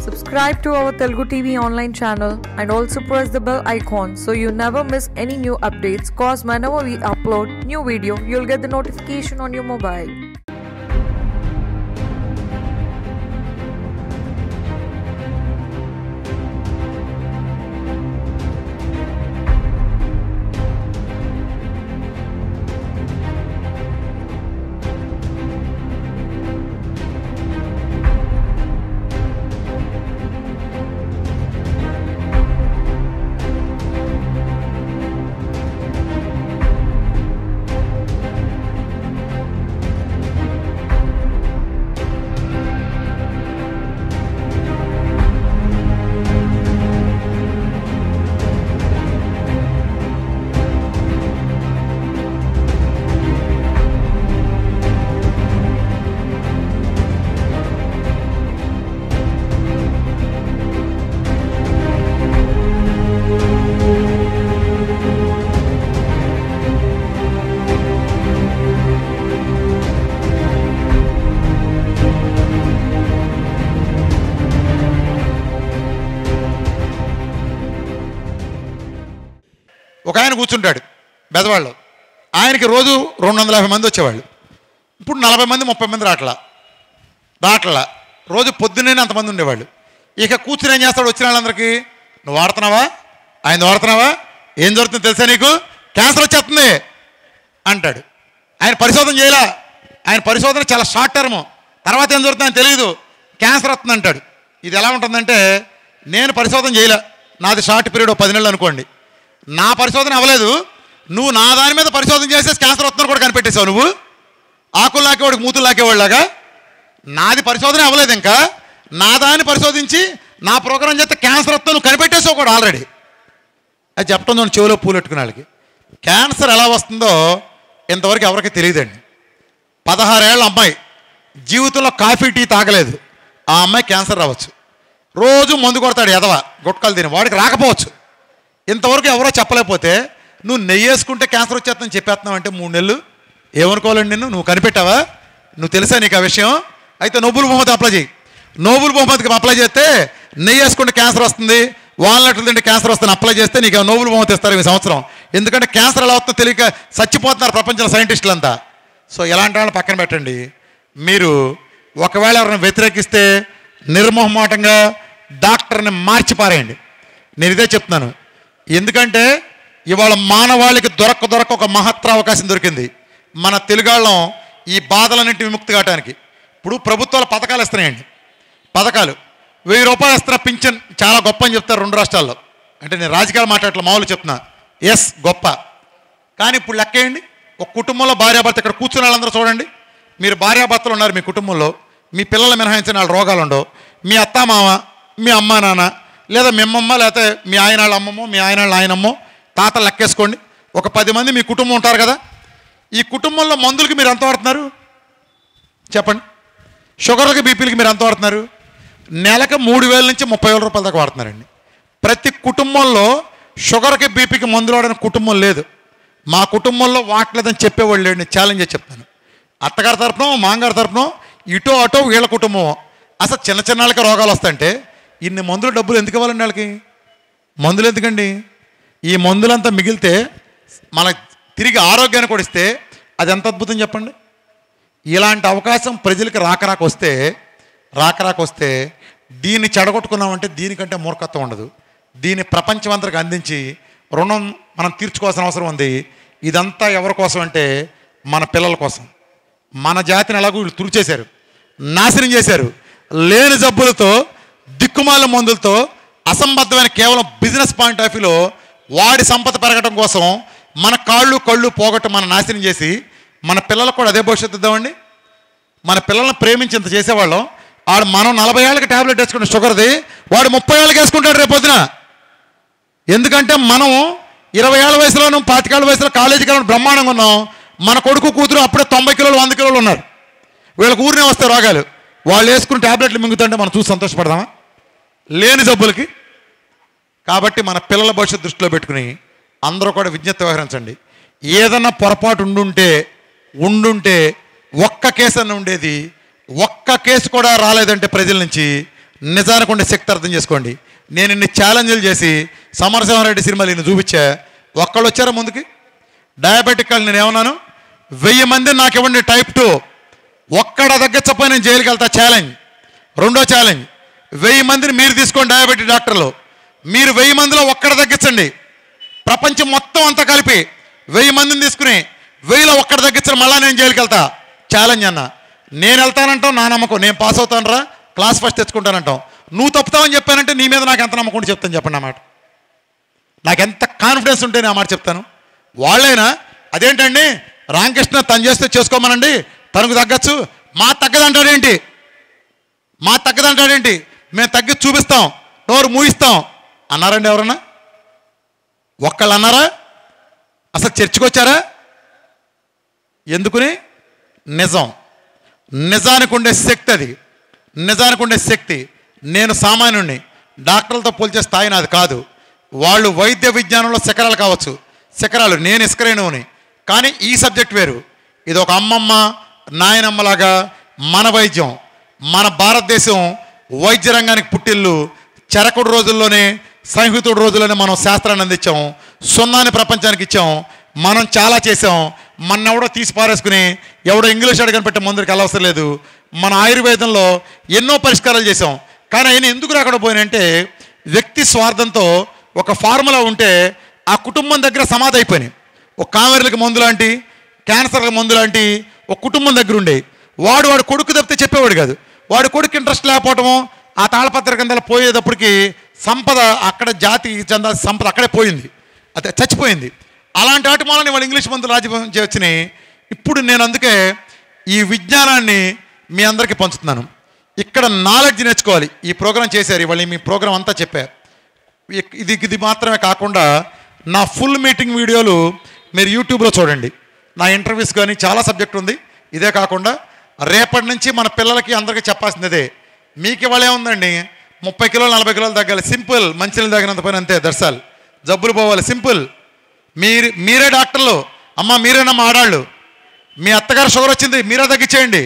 Subscribe to our Telugu TV online channel and also press the bell icon so you never miss any new updates, cause whenever we upload new video, you'll get the notification on your mobile. ఒక ఆయన కూర్చుంటాడు బెదవాళ్ళు, ఆయనకి రోజు 250 మంది వచ్చేవాళ్ళు. ఇప్పుడు 40 మంది 30 మంది రాట్లా రోజు పొద్దున్నే అంతమంది ఉండేవాళ్ళు. ఇక కూర్చుని ఏం చేస్తాడు? వచ్చిన వాళ్ళందరికీ, నువ్వు వాడుతున్నావా, ఆయన వాడుతున్నావా, ఏం జరుగుతుందో తెలుసా నీకు, క్యాన్సర్ వచ్చేస్తుంది అంటాడు. ఆయన పరిశోధన చేయలా, ఆయన పరిశోధన చాలా షార్ట్ టర్మ్, తర్వాత ఏం జరుగుతుందని తెలియదు, క్యాన్సర్ వస్తుంది అంటాడు. ఇది ఎలా ఉంటుందంటే, నేను పరిశోధన చేయలే, నాది షార్ట్ పీరియడ్ 10 నెలలు అనుకోండి, నా పరిశోధన అవ్వలేదు, నువ్వు నా దాని మీద పరిశోధన చేసేసి క్యాన్సర్ వస్తుందని కూడా కనిపెట్టేశావు. నువ్వు ఆకులు లాకేవాడికి మూతులు లాకేవాళ్ళలాగా, నాది పరిశోధన అవ్వలేదు, ఇంకా నా దాన్ని పరిశోధించి నా ప్రోగ్రాం చేస్తే క్యాన్సర్ వస్తుంది నువ్వు కనిపెట్టేసావు కూడా ఆల్రెడీ. అది చెప్పడం చూడండి, చెవిలో పూలు పెట్టుకునే వాళ్ళకి క్యాన్సర్ ఎలా వస్తుందో ఇంతవరకు ఎవరికి తెలియదండి. 16 ఏళ్ళ అమ్మాయి జీవితంలో కాఫీ టీ తాగలేదు, ఆ అమ్మాయి క్యాన్సర్ రావచ్చు. రోజు మందు కొడతాడు ఎదవ, గుట్కాలు తిని, వాడికి రాకపోవచ్చు. ఇంతవరకు ఎవరో చెప్పలేకపోతే నువ్వు నెయ్యి వేసుకుంటే క్యాన్సర్ వచ్చేస్తుందని చెప్పేస్తున్నావు అంటే 3 నెలలు ఏమనుకోవాలండి? నువ్వు కనిపెట్టావా? నువ్వు తెలుసా నీకు ఆ విషయం? అయితే నోబెల్ బహుమతి అప్లై చేయి. నోబెల్ బహుమతికి అప్లై చేస్తే నెయ్యి వేసుకుంటే క్యాన్సర్ వస్తుంది, వాల్నట్లు తింటే క్యాన్సర్ వస్తుంది అప్లై చేస్తే నీకు నోబెల్ బహుమతి ఇస్తారు ఈ సంవత్సరం. ఎందుకంటే క్యాన్సర్ ఎలా వస్తుందో తెలియక చచ్చిపోతున్నారు ప్రపంచంలో సైంటిస్టులంతా. సో ఎలాంటి వాళ్ళని పక్కన పెట్టండి. మీరు ఒకవేళ ఎవరైనా వ్యతిరేకిస్తే నిర్మోహమాటంగా డాక్టర్ని మార్చిపారేయండి. నేను ఇదే చెప్తున్నాను. ఎందుకంటే ఇవాళ మానవాళికి దొరక్క ఒక మహత్తర అవకాశం దొరికింది. మన తెలుగాళ్ళం ఈ బాధలన్నింటి విముక్తి కావడానికి ఇప్పుడు ప్రభుత్వాలు పథకాలు ఇస్తున్నాయండి. పథకాలు 1000 రూపాయలు ఇస్తున్న పింఛన్ చాలా గొప్ప అని చెప్తారు 2 రాష్ట్రాల్లో. అంటే నేను రాజకీయాలు మాట్లాడట్ల, మామూలు చెప్తున్నా. ఎస్ గొప్ప, కానీ ఇప్పుడు లెక్కేయండి. ఒక కుటుంబంలో భార్యాభర్త, ఇక్కడ కూర్చున్న వాళ్ళందరూ చూడండి, మీరు భార్యాభర్తలు ఉన్నారు మీ కుటుంబంలో, మీ పిల్లలు మినహాయించిన వాళ్ళ రోగాలు ఉండవు, మీ అత్తామామ, మీ అమ్మా నాన్న, లేదా మీ అమ్మమ్మ, లేకపోతే మీ ఆయన వాళ్ళ అమ్మమ్మో, మీ ఆయన వాళ్ళ ఆయనమ్మో, తాతలు లెక్కేసుకోండి. ఒక 10 మంది మీ కుటుంబం ఉంటారు కదా. ఈ కుటుంబంలో మందులకి మీరు ఎంత వాడుతున్నారు చెప్పండి? షుగర్లకి, బీపీలకి మీరు ఎంత వాడుతున్నారు? నెలకు 3,000 నుంచి 30,000 రూపాయల దాకా వాడుతున్నారండి. ప్రతి కుటుంబంలో షుగర్కి, బీపీకి మందులు వాడని కుటుంబం లేదు. మా కుటుంబంలో వాడలేదని చెప్పేవాళ్ళు లేండి. ఛాలెంజ్ చేసి చెప్తాను. అత్తగారి తరపునో, మామగారి తరపునో, ఇటో అటో వీళ్ళ కుటుంబం. అసలు చిన్న చిన్న వాళ్ళకి రోగాలు వస్తాయంటే ఇన్ని మందులు డబ్బులు ఎందుకు ఇవ్వాలండి వాళ్ళకి? మందులు ఎందుకండి? ఈ మందులంతా మిగిలితే మన తిరిగి ఆరోగ్యాన్ని కూడా ఇస్తే అది ఎంత అద్భుతం చెప్పండి. ఇలాంటి అవకాశం ప్రజలకి రాకరాక వస్తే దీన్ని చెడగొట్టుకున్నామంటే దీనికంటే మూర్ఖత్వం ఉండదు. దీన్ని ప్రపంచమంతరికి అందించి రుణం మనం తీర్చుకోవాల్సిన అవసరం ఉంది. ఇదంతా ఎవరి కోసం అంటే మన పిల్లల కోసం. మన జాతిని ఎలాగో వీళ్ళు తుడిచేశారు, నాశనం చేశారు. లేని జబ్బులతో, దిక్కుమాల మందులతో, అసంబద్ధమైన కేవలం బిజినెస్ పాయింట్ ఆఫ్ వ్యూలో వాడి సంపద పెరగడం కోసం మన కళ్ళు పోగొట్టు మన నాశనం చేసి మన పిల్లలకు కూడా అదే భవిష్యత్తు ఇద్దామండి. మన పిల్లల్ని ప్రేమించి ఇంత చేసేవాళ్ళం. వాడు మనం 40 ఏళ్ళకి ట్యాబ్లెట్ వేసుకుంటే షుగర్ది, వాడు 30 ఏళ్ళకి వేసుకుంటాడు రేపొద్దున. ఎందుకంటే మనం 20 ఏళ్ళ వయసులోనూ 25 ఏళ్ళ వయసులో కాలేజీకి వెళ్ళి బ్రహ్మాండంగా ఉన్నాం. మన కొడుకు కూతురు అప్పుడే 90 కిలోలు 100 కిలోలు ఉన్నారు. వీళ్ళకి ఊరినే వస్తాయి రోగాలు. వాళ్ళు వేసుకుని ట్యాబ్లెట్లు మింగుతుంటే మనం చూసి సంతోషపడదామా? లేని జబ్బులకి. కాబట్టి మన పిల్లల భవిష్యత్తు దృష్టిలో పెట్టుకుని అందరూ కూడా విజ్ఞప్తి వ్యవహరించండి. ఏదన్నా పొరపాటు ఉండుంటే ఒక్క కేసు అన్న ఉండేది. ఒక్క కేసు కూడా రాలేదంటే ప్రజల నుంచి నిజానికి ఉండే శక్తి అర్థం చేసుకోండి. నేను ఇన్ని ఛాలెంజ్లు చేసి సమరసింహారెడ్డి సినిమాలు ఇన్ని చూపించా, ఒక్కళ్ళు వచ్చారా ముందుకి? డయాబెటిక్ వాళ్ళు నేను ఏమన్నాను, 1000 మంది నాకు ఇవ్వండి టైప్ 2, ఒక్కడ తగ్గించకపోయి నేను జైలుకి వెళ్తా ఛాలెంజ్. రెండో ఛాలెంజ్, 1000 మందిని మీరు తీసుకోండి డయాబెటిక్ డాక్టర్లు, మీరు 1000 మందిలో ఒక్కడ తగ్గించండి. ప్రపంచం మొత్తం అంతా కలిపి 1000 మందిని తీసుకుని 1000లో ఒక్కడ తగ్గించడం, మళ్ళీ నేను జైలుకి వెళ్తా ఛాలెంజ్ అన్న. నేను వెళ్తానంటాం, నా నమ్మకం, నేను పాస్ అవుతాను రా, క్లాస్ ఫస్ట్ తెచ్చుకుంటానంటాం. నువ్వు తప్పుతావని చెప్పానంటే నీ మీద నాకు ఎంత నమ్మకం ఉంటే చెప్తాను చెప్పండి అన్నమాట. నాకు ఎంత కాన్ఫిడెన్స్ ఉంటే నేను ఆ మాట చెప్తాను. వాళ్ళైనా అదేంటండి రామకృష్ణ తను చేస్తే చేసుకోమనండి, తనకు తగ్గచ్చు, మా తగ్గదంటాడేంటి, మా తగ్గదంటాడేంటి, మేము తగ్గి చూపిస్తాం, నోరు మూయిస్తాం అన్నారండి ఎవరన్నా? ఒక్కళ్ళు అన్నారా? అసలు చర్చకు వచ్చారా? ఎందుకుని? నిజం, నిజానికి ఉండే శక్తి అది, నిజానికి ఉండే శక్తి. నేను సామాన్యుడిని, డాక్టర్లతో పోల్చే స్థాయి నాది కాదు. వాళ్ళు వైద్య విజ్ఞానంలో శిఖరాలు కావచ్చు, శిఖరాలు, నేను ఇసుకరేణువుని. కానీ ఈ సబ్జెక్ట్ వేరు. ఇది ఒక అమ్మమ్మ నాయనమ్మలాగా మన వైద్యం, మన భారతదేశం వైద్య రంగానికి పుట్టిల్లు. చరకుడు రోజుల్లోనే, సంహితుడు రోజుల్లోనే మనం శాస్త్రాన్ని అందించాం, సున్నాన్ని ప్రపంచానికి ఇచ్చాం. మనం చాలా చేసాం. మన ఎవడో తీసి పారేసుకుని ఎవడో ఇంగ్లీష్ అడగని పెట్టే ముందరికి వెళ్ళవసరం లేదు. మన ఆయుర్వేదంలో ఎన్నో పరిష్కారాలు చేసాం. కానీ ఆయన ఎందుకు రాకుండా పోయినంటే, వ్యక్తి స్వార్థంతో ఒక ఫార్ములా ఉంటే ఆ కుటుంబం దగ్గర సమాధి అయిపోయినాయి. ఒక కామెర్లకు మందు లాంటి, క్యాన్సర్లకు మందు లాంటి ఒక కుటుంబం దగ్గర ఉండే వాడు కొడుకు తప్పితే చెప్పేవాడు కాదు. వాడి కొడుకు ఇంట్రెస్ట్ లేకపోవటము, ఆ తాళపత్ర కింద పోయేటప్పటికి సంపద అక్కడ, జాతి చెందాల్సిన సంపద అక్కడే పోయింది, అదే చచ్చిపోయింది. అలాంటి వాటి మూలని వాళ్ళు ఇంగ్లీష్ మందులు రాజ్యం వచ్చినాయి. ఇప్పుడు నేను అందుకే ఈ విజ్ఞానాన్ని మీ అందరికీ పంచుతున్నాను. ఇక్కడ నాలెడ్జ్ నేర్చుకోవాలి. ఈ ప్రోగ్రాం చేశారు, ఇవాళ మీ ప్రోగ్రాం అంతా చెప్పారు. ఇది మాత్రమే కాకుండా నా ఫుల్ మీటింగ్ వీడియోలు మీరు యూట్యూబ్లో చూడండి. నా ఇంటర్వ్యూస్ కానీ చాలా సబ్జెక్ట్ ఉంది. ఇదే కాకుండా రేపటి నుంచి మన పిల్లలకి అందరికీ చెప్పాల్సిందే. మీకు ఇవాళ ఏముందండి, 30 కిలోలు 40 కిలోలు తగ్గాలి, సింపుల్. మంచినీళ్ళు తగినంత పని అంతే, దర్శాలు. జబ్బులు పోవాలి, సింపుల్. మీరే డాక్టర్లు, అమ్మ మీరేనమ్మా ఆడాళ్ళు. మీ అత్తగారు షుగర్ వచ్చింది, మీరే తగ్గించేయండి.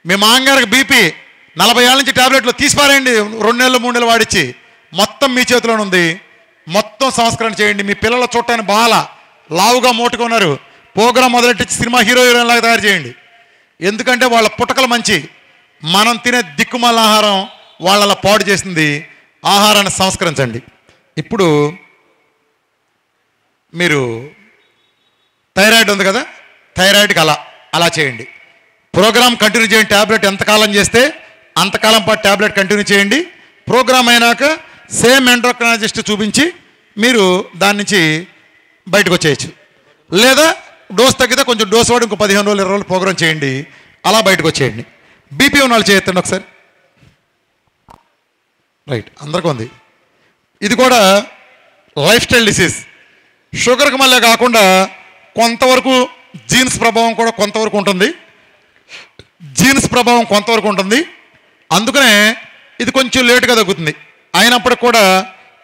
మీ మామగారికి బీపీ 40 ఏళ్ళ నుంచి ట్యాబ్లెట్లు తీసిపారేయండి, 2 నెలలు 3 నెలలు వాడిచ్చి. మొత్తం మీ చేతిలోనే ఉంది. మొత్తం సంస్కరణ చేయండి. మీ పిల్లల చూడటానికి బాగా లావుగా మోటుగా ఉన్నారు, ప్రోగ్రాం మొదలెట్టి సినిమా హీరోయిన్ లాగా తయారు చేయండి. ఎందుకంటే వాళ్ళ పుట్టకలు మంచి. మనం తినే దిక్కుమాల ఆహారం వాళ్ళ పాడు చేసింది. ఆహారాన్ని సంస్కరించండి. ఇప్పుడు మీరు థైరాయిడ్ ఉంది కదా, థైరాయిడ్కి అలా చేయండి. ప్రోగ్రామ్ కంటిన్యూ చేయండి. ట్యాబ్లెట్ ఎంతకాలం చేస్తే అంతకాలం పాటు ట్యాబ్లెట్ కంటిన్యూ చేయండి. ప్రోగ్రామ్ అయినాక సేమ్ ఎండ్రోక్రైనాలజిస్ట్ చూపించి మీరు దాని నుంచి బయటకు వచ్చేయచ్చు. లేదా డోస్ తగ్గితే కొంచెం డోస్ వాడి ఇంకో 15 రోజులు 20 రోజులు ప్రోగ్రామ్ చేయండి, అలా బయటకు వచ్చేయండి. బీపీ ఉన్న వాళ్ళు చేయొద్దండి ఒకసారి. రైట్, అందరికీ ఉంది. ఇది కూడా లైఫ్ స్టైల్ డిసీజ్. షుగర్కి మళ్ళీ కాకుండా కొంతవరకు జీన్స్ ప్రభావం కూడా కొంతవరకు ఉంటుంది. అందుకనే ఇది కొంచెం లేటుగా తగ్గుతుంది. అయినప్పటికి కూడా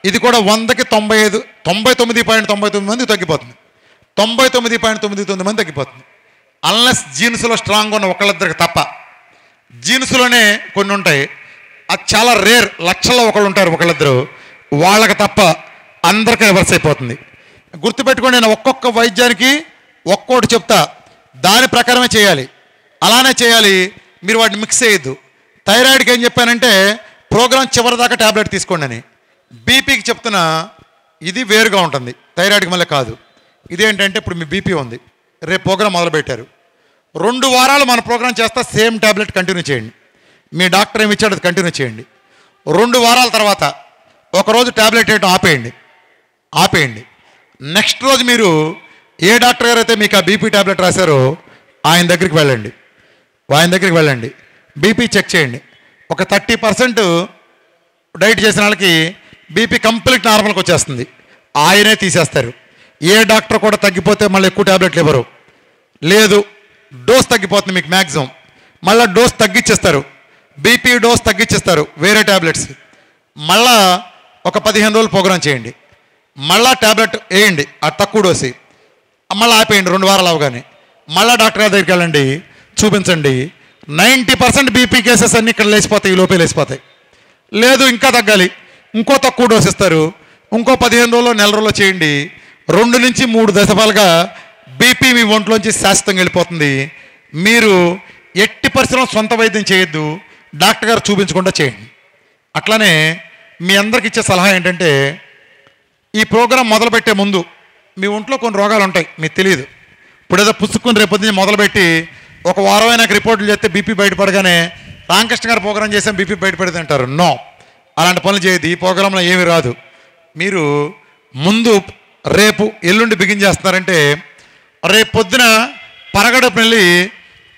ఇది కూడా 100కి 99.99 మంది తగ్గిపోతుంది. 99.99 మంది తగ్గిపోతుంది. అన్లెస్ జీన్స్లో స్ట్రాంగ్ ఉన్న ఒకళ్ళిద్దరికి తప్ప. జీన్స్లోనే కొన్ని ఉంటాయి, అది చాలా రేర్, లక్షల్లో ఒకళ్ళు ఉంటారు ఒకళ్ళిద్దరు, వాళ్ళకి తప్ప అందరికీ రివర్స్ అయిపోతుంది. గుర్తుపెట్టుకోండి, నేను ఒక్కొక్క వైద్యానికి ఒక్కోటి చెప్తా, దాని ప్రకారమే చేయాలి, అలానే చేయాలి. మీరు వాటిని మిక్స్ చేయొద్దు. థైరాయిడ్కి ఏం చెప్పానంటే ప్రోగ్రాం చివరి దాకా ట్యాబ్లెట్ తీసుకోండి అని. బీపీకి చెప్తున్నా, ఇది వేరుగా ఉంటుంది, థైరాయిడ్కి మళ్ళీ కాదు. ఇదేంటంటే ఇప్పుడు మీ బీపీ ఉంది, రేపు ప్రోగ్రాం మొదలుపెట్టారు, 2 వారాలు మన ప్రోగ్రాం చేస్తా సేమ్ ట్యాబ్లెట్ కంటిన్యూ చేయండి. మీ డాక్టర్ ఏమి ఇచ్చాడు అది కంటిన్యూ చేయండి. 2 వారాల తర్వాత ఒకరోజు ట్యాబ్లెట్ వేయడం ఆపేయండి. నెక్స్ట్ రోజు మీరు ఏ డాక్టర్ గారు అయితే మీకు ఆ బీపీ ట్యాబ్లెట్ రాశారో ఆయన దగ్గరికి వెళ్ళండి. బీపీ చెక్ చేయండి. ఒక 30% డైట్ చేసిన వాళ్ళకి బీపీ కంప్లీట్ నార్మల్కి వచ్చేస్తుంది, ఆయనే తీసేస్తారు. ఏ డాక్టర్ కూడా తగ్గిపోతే మళ్ళీ ఎక్కువ ట్యాబ్లెట్లు ఇవ్వరు. లేదు, డోస్ తగ్గిపోతుంది మీకు మ్యాక్సిమం, మళ్ళీ డోస్ తగ్గించేస్తారు, బీపీ డోస్ తగ్గించేస్తారు వేరే ట్యాబ్లెట్స్. మళ్ళా ఒక 15 రోజులు ప్రోగ్రాం చేయండి, మళ్ళా ట్యాబ్లెట్ వేయండి ఆ తక్కువ డోసి, మళ్ళీ ఆపేయండి 2 వారాలు అవగానే. మళ్ళీ డాక్టర్ గారి దగ్గరికి వెళ్ళండి, చూపించండి. 90% బీపీ కేసెస్ అన్నీ ఇక్కడ లేచిపోతాయి, ఈ లోపే లేచిపోతాయి. లేదు ఇంకా తగ్గాలి, ఇంకో తక్కువ డోస్ ఇస్తారు, ఇంకో 15 రోజుల్లో నెల రోజుల్లో చేయండి. 2 నుంచి 3 దశపాలుగా బీపీ మీ ఒంట్లోంచి శాశ్వతంగా వెళ్ళిపోతుంది. మీరు ఎట్టి పరిస్థితుల్లో సొంత వైద్యం చేయొద్దు, డాక్టర్ గారు చూపించకుండా చేయండి. అట్లానే మీ అందరికి ఇచ్చే సలహా ఏంటంటే, ఈ ప్రోగ్రాం మొదలుపెట్టే ముందు మీ ఒంట్లో కొన్ని రోగాలు ఉంటాయి, మీకు తెలియదు. ఇప్పుడు ఏదో పుచ్చుకుని రేపొద్దున మొదలుపెట్టి ఒక వారమైన రిపోర్టులు చేస్తే బీపీ బయటపడగానే రామకృష్ణ గారు ప్రోగ్రాం చేసాం బీపీ బయటపడితే అంటారు. నో, అలాంటి పనులు చేయదు. ఈ ప్రోగ్రాంలో ఏమీ రాదు. మీరు ముందు రేపు ఎల్లుండి బిగిన్ చేస్తున్నారంటే రేపు పొద్దున పరగడపు వెళ్ళి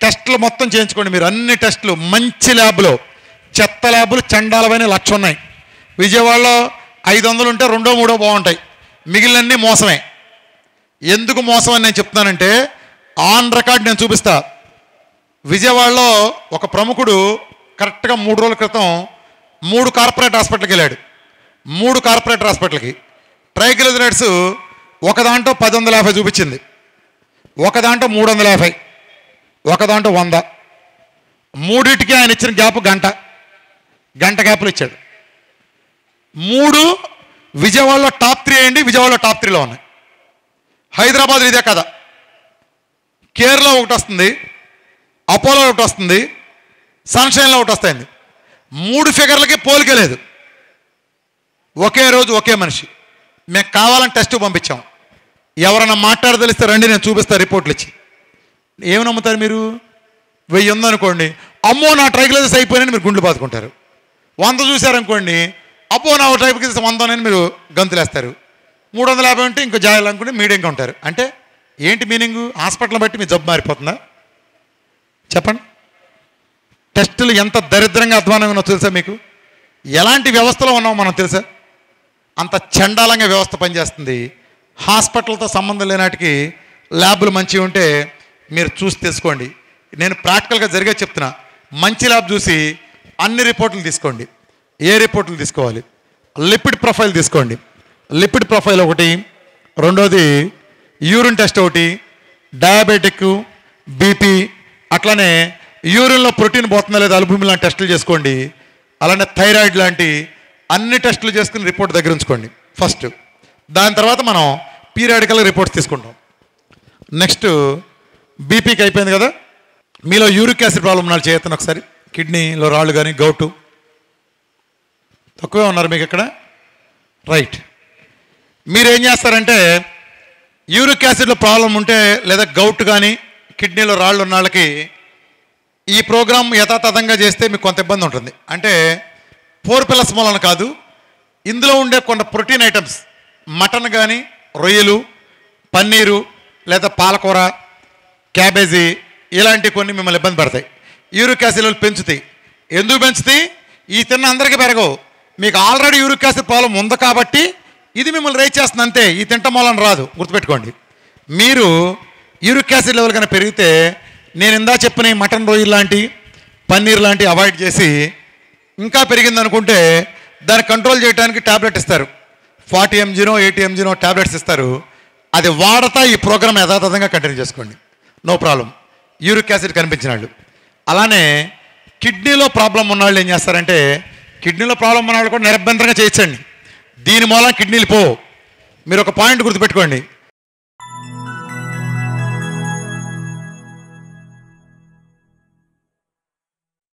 టెస్టులు మొత్తం చేయించుకోండి. మీరు అన్ని టెస్టులు మంచి ల్యాబ్లో, చెత్త ల్యాబులు చండాలమైన 1,00,000 ఉన్నాయి. విజయవాడలో 500 ఉంటే 2-3 బాగుంటాయి, మిగిలినన్నీ మోసమే. ఎందుకు మోసం అని నేను చెప్తున్నానంటే ఆన్ రికార్డ్ నేను చూపిస్తా. విజయవాడలో ఒక ప్రముఖుడు కరెక్ట్గా 3 రోజుల క్రితం 3 కార్పొరేట్ హాస్పిటల్కి వెళ్ళాడు. 3 కార్పొరేట్ హాస్పిటల్కి ట్రైగ్లిజరైడ్స్ ఒక దాంట్లో 1050 చూపించింది, ఒక దాంట్లో 350, ఒక దాంట్లో 100. మూడింటికి ఆయన ఇచ్చిన గ్యాప్ గంట గ్యాప్లు ఇచ్చాడు. 3 విజయవాడలో టాప్ 3 అయ్యండి, విజయవాడలో టాప్ 3లో ఉన్నాయి. హైదరాబాద్ ఇదే కదా, కేరళలో ఒకటి వస్తుంది, అపోలో ఒకటి వస్తుంది, సన్షైన్లో ఒకటి వస్తాయింది. 3 ఫిగర్లకి పోలికే లేదు. ఒకే రోజు ఒకే మనిషి. మేము కావాలని టెస్ట్ పంపించాం. ఎవరన్నా మాట్లాడదలిస్తే రండి, నేను చూపిస్తాను రిపోర్ట్లు ఇచ్చి. ఏమి నమ్ముతారు మీరు? 1000 ఉందనుకోండి, అమ్మో నా ట్రైగ్లిజరైడ్స్ అయిపోయినని మీరు గుండెలు బాదుకుంటారు. 100 చూశారనుకోండి, అబ్బో నా ట్రైగ్లిజరైడ్స్ 100 అని మీరు గంతులేస్తారు. 350 ఉంటే ఇంకో జాయాలనుకుంటే మీడియంగా ఉంటారు. అంటే ఏంటి మీనింగు? హాస్పిటల్ బట్టి మీ జబ్బు మారిపోతుందా? చెప్పండి. టెస్టులు ఎంత దరిద్రంగా అధ్వానంగా ఉన్నో తెలుసా మీకు? ఎలాంటి వ్యవస్థలో ఉన్నామో మనం తెలుసా? అంత చండాలంగా వ్యవస్థ పనిచేస్తుంది. హాస్పిటల్తో సంబంధం లేనాటికి ల్యాబ్లు మంచిగా ఉంటే మీరు చూసి తెలుసుకోండి. నేను ప్రాక్టికల్గా జరిగే చెప్తున్నా. మంచి ల్యాబ్ చూసి అన్ని రిపోర్ట్లు తీసుకోండి. ఏ రిపోర్ట్లు తీసుకోవాలి? లిపిడ్ ప్రొఫైల్ తీసుకోండి. లిపిడ్ ప్రొఫైల్ ఒకటి, రెండోది యూరిన్ టెస్ట్ ఒకటి, డయాబెటిక్, బీపీ, అట్లానే యూరిన్లో ప్రోటీన్ పోతుందా లేదా అల్బుమిన్ లాంటి టెస్టులు చేసుకోండి. అలానే థైరాయిడ్ లాంటి అన్ని టెస్టులు చేసుకుని రిపోర్ట్ దగ్గర ఉంచుకోండి ఫస్ట్. దాని తర్వాత మనం పీరియాడికల్ రిపోర్ట్స్ తీసుకుంటాం. నెక్స్ట్ బీపీకి అయిపోయింది కదా. మీలో యూరిక్ యాసిడ్ ప్రాబ్లం ఉన్నాళ్ళు చేయొద్దు ఒకసారి. కిడ్నీలో రాళ్ళు కానీ గౌటు తక్కువే ఉన్నారు మీకు ఇక్కడ, రైట్. మీరేం చేస్తారంటే యూరిక్ యాసిడ్లో ప్రాబ్లం ఉంటే లేదా గౌట్ కానీ కిడ్నీలో రాళ్ళు ఉన్న వాళ్ళకి ఈ ప్రోగ్రాం యథాతథంగా చేస్తే మీకు కొంత ఇబ్బంది ఉంటుంది. అంటే 4 పిల్లర్స్ మూలన కాదు, ఇందులో ఉండే కొంత ప్రోటీన్ ఐటమ్స్, మటన్ కానీ, రొయ్యలు, పన్నీరు లేదా పాలకూర, క్యాబేజీ ఇలాంటి కొన్ని మిమ్మల్ని ఇబ్బంది పడతాయి. యూరిక్ యాసిడ్ పెంచుతాయి. ఎందుకు పెంచుతాయి? ఈ తిన్న అందరికీ పెరగవు. మీకు ఆల్రెడీ యూరిక్ యాసిడ్ ప్రాబ్లం ఉంది కాబట్టి ఇది మిమ్మల్ని రైజ్ చేస్తుంది అంతే. ఈ తింట మూలన రాదు, గుర్తుపెట్టుకోండి. మీరు యూరిక్ యాసిడ్ లెవెల్ కన్నా పెరిగితే నేను ఇందా చెప్పిన మటన్, రొయ్యలు లాంటి, పన్నీర్ లాంటి అవాయిడ్ చేసి ఇంకా పెరిగింది అనుకుంటే దాన్ని కంట్రోల్ చేయడానికి ట్యాబ్లెట్ ఇస్తారు. 40 mg 80 mg ట్యాబ్లెట్స్ ఇస్తారు. అది వాడతా ఈ ప్రోగ్రామ్ యథాతథంగా కంటిన్యూ చేసుకోండి, నో ప్రాబ్లం. యూరిక్ యాసిడ్ కనిపించిన వాళ్ళు. అలానే కిడ్నీలో ప్రాబ్లం ఉన్నవాళ్ళు ఏం చేస్తారంటే, కిడ్నీలో ప్రాబ్లం ఉన్న వాళ్ళు కూడా నిరభ్యంతరంగా చేయించండి. దీని మూలం కిడ్నీలు పోవు. మీరు ఒక పాయింట్ గుర్తుపెట్టుకోండి.